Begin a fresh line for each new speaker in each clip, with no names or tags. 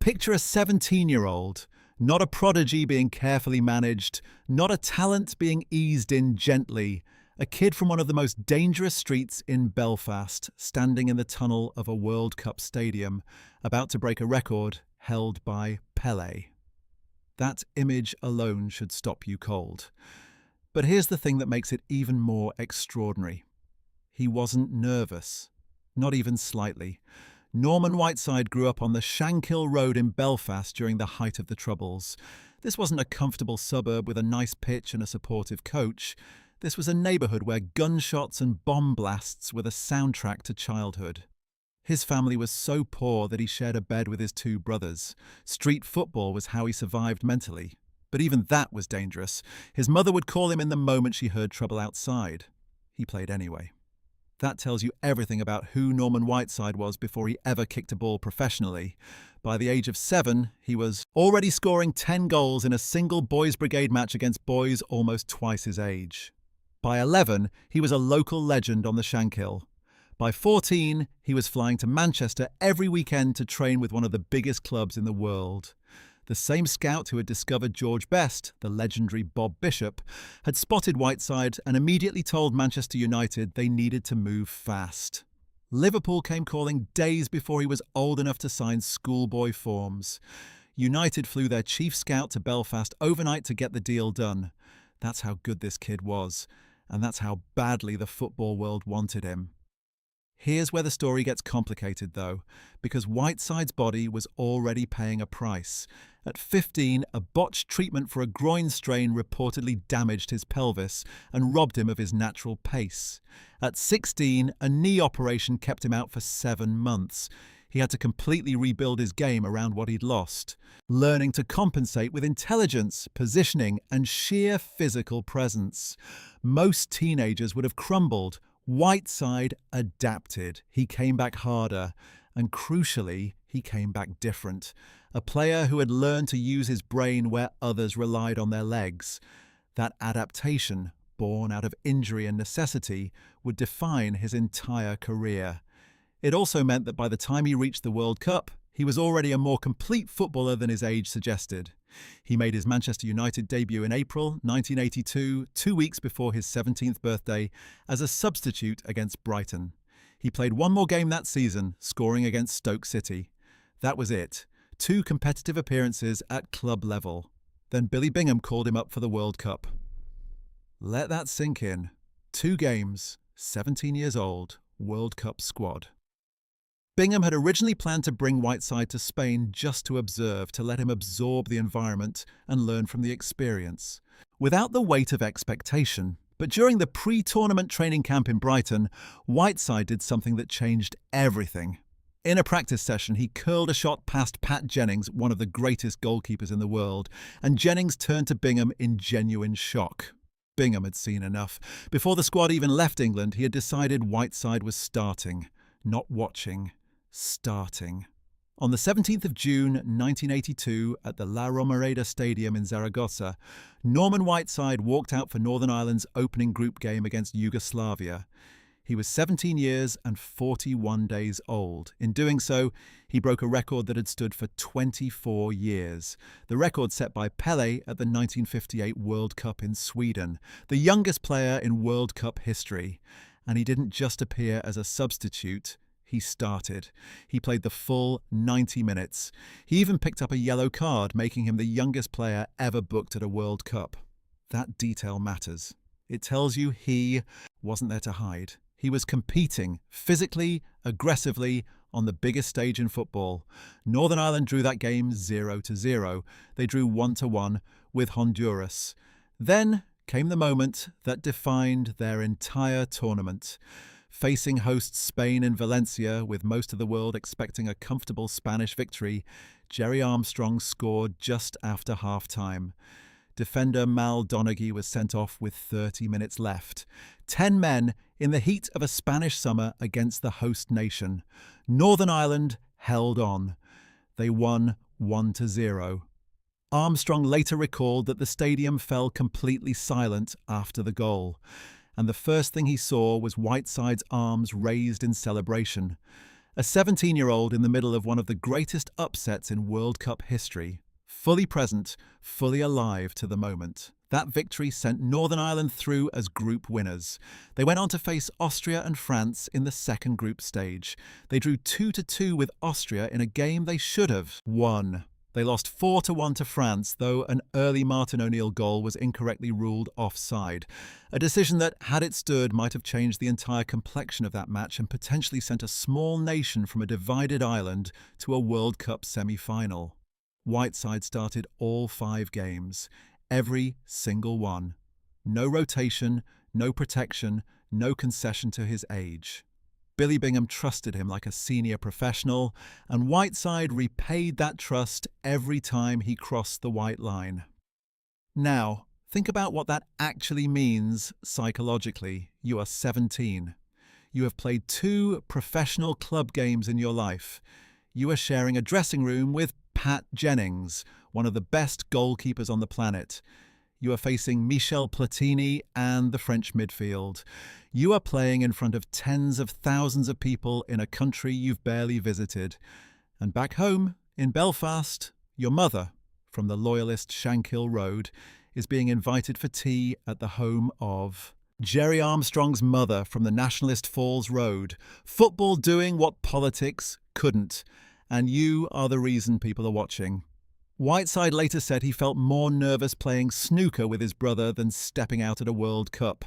Picture a 17-year-old, not a prodigy being carefully managed, not a talent being eased in gently, a kid from one of the most dangerous streets in Belfast, standing in the tunnel of a World Cup stadium, about to break a record held by Pelé. That image alone should stop you cold. But here's the thing that makes it even more extraordinary. He wasn't nervous, not even slightly. Norman Whiteside grew up on the Shankill Road in Belfast during the height of the Troubles. This wasn't a comfortable suburb with a nice pitch and a supportive coach. This was a neighbourhood where gunshots and bomb blasts were the soundtrack to childhood. His family was so poor that he shared a bed with his two brothers. Street football was how he survived mentally. But even that was dangerous. His mother would call him in the moment she heard trouble outside. He played anyway. That tells you everything about who Norman Whiteside was before he ever kicked a ball professionally. By the age of 7, he was already scoring 10 goals in a single Boys Brigade match against boys almost twice his age. By 11, he was a local legend on the Shankill. By 14, he was flying to Manchester every weekend to train with one of the biggest clubs in the world. The same scout who had discovered George Best, the legendary Bob Bishop, had spotted Whiteside and immediately told Manchester United they needed to move fast. Liverpool came calling days before he was old enough to sign schoolboy forms. United flew their chief scout to Belfast overnight to get the deal done. That's how good this kid was, and that's how badly the football world wanted him. Here's where the story gets complicated, though, because Whiteside's body was already paying a price. At 15, a botched treatment for a groin strain reportedly damaged his pelvis and robbed him of his natural pace. At 16, a knee operation kept him out for 7 months. He had to completely rebuild his game around what he'd lost, learning to compensate with intelligence, positioning, and sheer physical presence. Most teenagers would have crumbled. Whiteside adapted. He came back harder, and crucially, he came back different. A player who had learned to use his brain where others relied on their legs. That adaptation, born out of injury and necessity, would define his entire career. It also meant that by the time he reached the World Cup, he was already a more complete footballer than his age suggested. He made his Manchester United debut in April 1982, 2 weeks before his 17th birthday, as a substitute against Brighton. He played one more game that season, scoring against Stoke City. That was it. 2 competitive appearances at club level. Then Billy Bingham called him up for the World Cup. Let that sink in. 2 games, 17 years old, World Cup squad. Bingham had originally planned to bring Whiteside to Spain just to observe, to let him absorb the environment and learn from the experience, without the weight of expectation. But during the pre-tournament training camp in Brighton, Whiteside did something that changed everything. In a practice session, he curled a shot past Pat Jennings, one of the greatest goalkeepers in the world, and Jennings turned to Bingham in genuine shock. Bingham had seen enough. Before the squad even left England, he had decided Whiteside was starting, not watching. Starting. On the 17th of June 1982, at the Romareda Stadium in Zaragoza, Norman Whiteside walked out for Northern Ireland's opening group game against Yugoslavia. He was 17 years and 41 days old. In doing so, he broke a record that had stood for 24 years. The record set by Pelé at the 1958 World Cup in Sweden, the youngest player in World Cup history. And he didn't just appear as a substitute. He started. He played the full 90 minutes. He even picked up a yellow card, making him the youngest player ever booked at a World Cup. That detail matters. It tells you he wasn't there to hide. He was competing physically, aggressively, on the biggest stage in football. Northern Ireland drew that game 0-0. They drew 1-1 with Honduras. Then came the moment that defined their entire tournament. Facing hosts Spain in Valencia, with most of the world expecting a comfortable Spanish victory, Gerry Armstrong scored just after half-time. Defender Mal Donaghy was sent off with 30 minutes left. 10 men in the heat of a Spanish summer against the host nation. Northern Ireland held on. They won 1-0. Armstrong later recalled that the stadium fell completely silent after the goal, and the first thing he saw was Whiteside's arms raised in celebration. A 17-year-old in the middle of one of the greatest upsets in World Cup history, fully present, fully alive to the moment. That victory sent Northern Ireland through as group winners. They went on to face Austria and France in the second group stage. They drew 2-2 with Austria in a game they should have won. They lost 4-1 to France, though an early Martin O'Neill goal was incorrectly ruled offside. A decision that, had it stood, might have changed the entire complexion of that match and potentially sent a small nation from a divided island to a World Cup semi-final. Whiteside started all 5 games, every single one. No rotation, no protection, no concession to his age. Billy Bingham trusted him like a senior professional, and Whiteside repaid that trust every time he crossed the white line. Now, think about what that actually means psychologically. You are 17. You have played 2 professional club games in your life. You are sharing a dressing room with Pat Jennings, one of the best goalkeepers on the planet. You are facing Michel Platini and the French midfield. You are playing in front of tens of thousands of people in a country you've barely visited. And back home, in Belfast, your mother, from the loyalist Shankill Road, is being invited for tea at the home of Gerry Armstrong's mother from the nationalist Falls Road. Football doing what politics couldn't. And you are the reason people are watching. Whiteside later said he felt more nervous playing snooker with his brother than stepping out at a World Cup.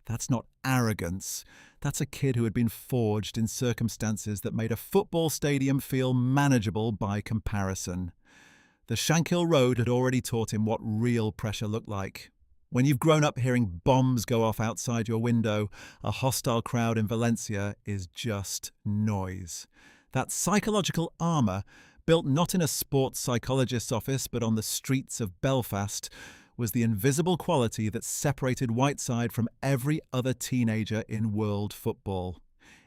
That's not arrogance. That's a kid who had been forged in circumstances that made a football stadium feel manageable by comparison. The Shankill Road had already taught him what real pressure looked like. When you've grown up hearing bombs go off outside your window, a hostile crowd in Valencia is just noise. That psychological armour, built not in a sports psychologist's office but on the streets of Belfast, was the invisible quality that separated Whiteside from every other teenager in world football.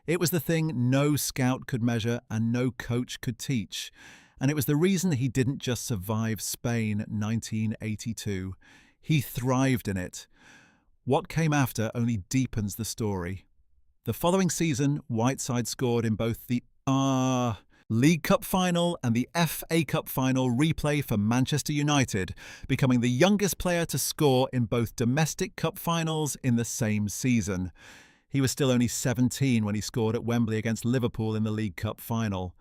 It was the thing no scout could measure and no coach could teach. And it was the reason he didn't just survive Spain 1982. He thrived in it. What came after only deepens the story. The following season, Whiteside scored in both the League Cup final and the FA Cup final replay for Manchester United, becoming the youngest player to score in both domestic cup finals in the same season. He was still only 17 when he scored at Wembley against Liverpool in the League Cup final,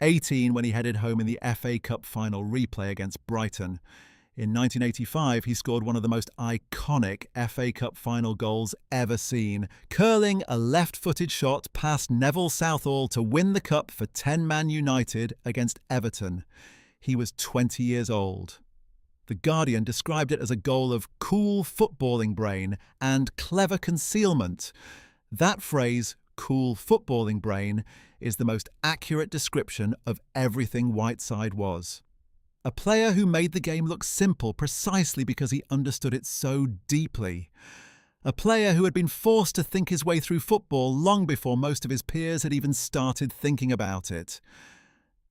18 when he headed home in the FA Cup final replay against Brighton. In 1985, he scored one of the most iconic FA Cup final goals ever seen, curling a left-footed shot past Neville Southall to win the cup for 10-man United against Everton. He was 20 years old. The Guardian described it as a goal of cool footballing brain and clever concealment. That phrase, cool footballing brain, is the most accurate description of everything Whiteside was. A player who made the game look simple precisely because he understood it so deeply. A player who had been forced to think his way through football long before most of his peers had even started thinking about it.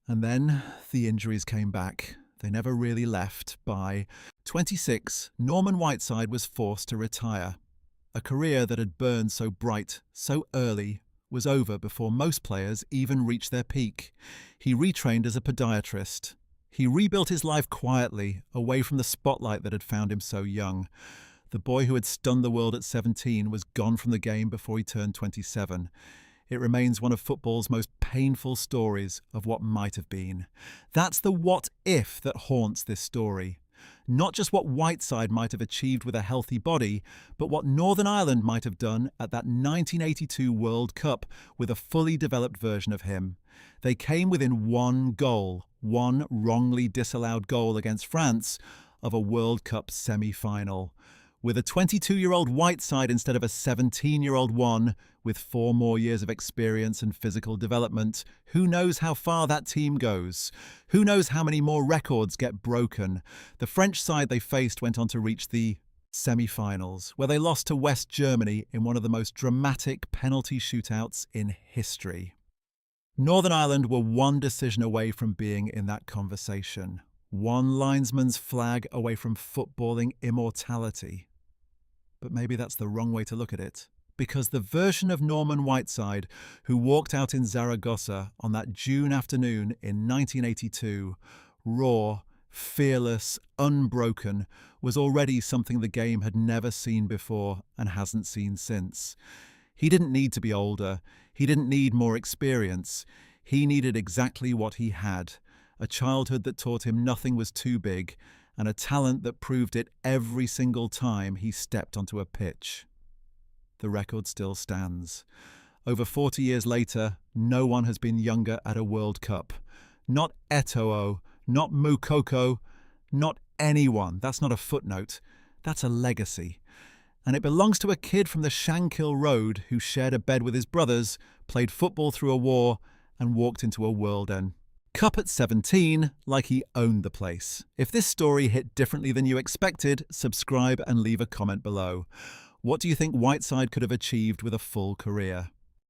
And then the injuries came back. They never really left. By 26, Norman Whiteside was forced to retire. A career that had burned so bright, so early, was over before most players even reached their peak. He retrained as a podiatrist. He rebuilt his life quietly, away from the spotlight that had found him so young. The boy who had stunned the world at 17 was gone from the game before he turned 27. It remains one of football's most painful stories of what might have been. That's the what if that haunts this story. Not just what Whiteside might have achieved with a healthy body, but what Northern Ireland might have done at that 1982 World Cup with a fully developed version of him. They came within one goal, one wrongly disallowed goal against France, of a World Cup semi-final. With a 22-year-old Whiteside instead of a 17-year-old one, with 4 more years of experience and physical development, who knows how far that team goes? Who knows how many more records get broken? The French side they faced went on to reach the semi-finals, where they lost to West Germany in one of the most dramatic penalty shootouts in history. Northern Ireland were one decision away from being in that conversation. One linesman's flag away from footballing immortality. But maybe that's the wrong way to look at it. Because the version of Norman Whiteside who walked out in Zaragoza on that June afternoon in 1982, raw, fearless, unbroken, was already something the game had never seen before and hasn't seen since. He didn't need to be older. He didn't need more experience. He needed exactly what he had, a childhood that taught him nothing was too big, and a talent that proved it every single time he stepped onto a pitch. The record still stands. Over 40 years later, no one has been younger at a World Cup. Not Eto'o, not Moukoko, not anyone. That's not a footnote. That's a legacy. And it belongs to a kid from the Shankill Road who shared a bed with his brothers, played football through a war, and walked into a world end. Cup at 17, like he owned the place. If this story hit differently than you expected, subscribe and leave a comment below. What do you think Whiteside could have achieved with a full career?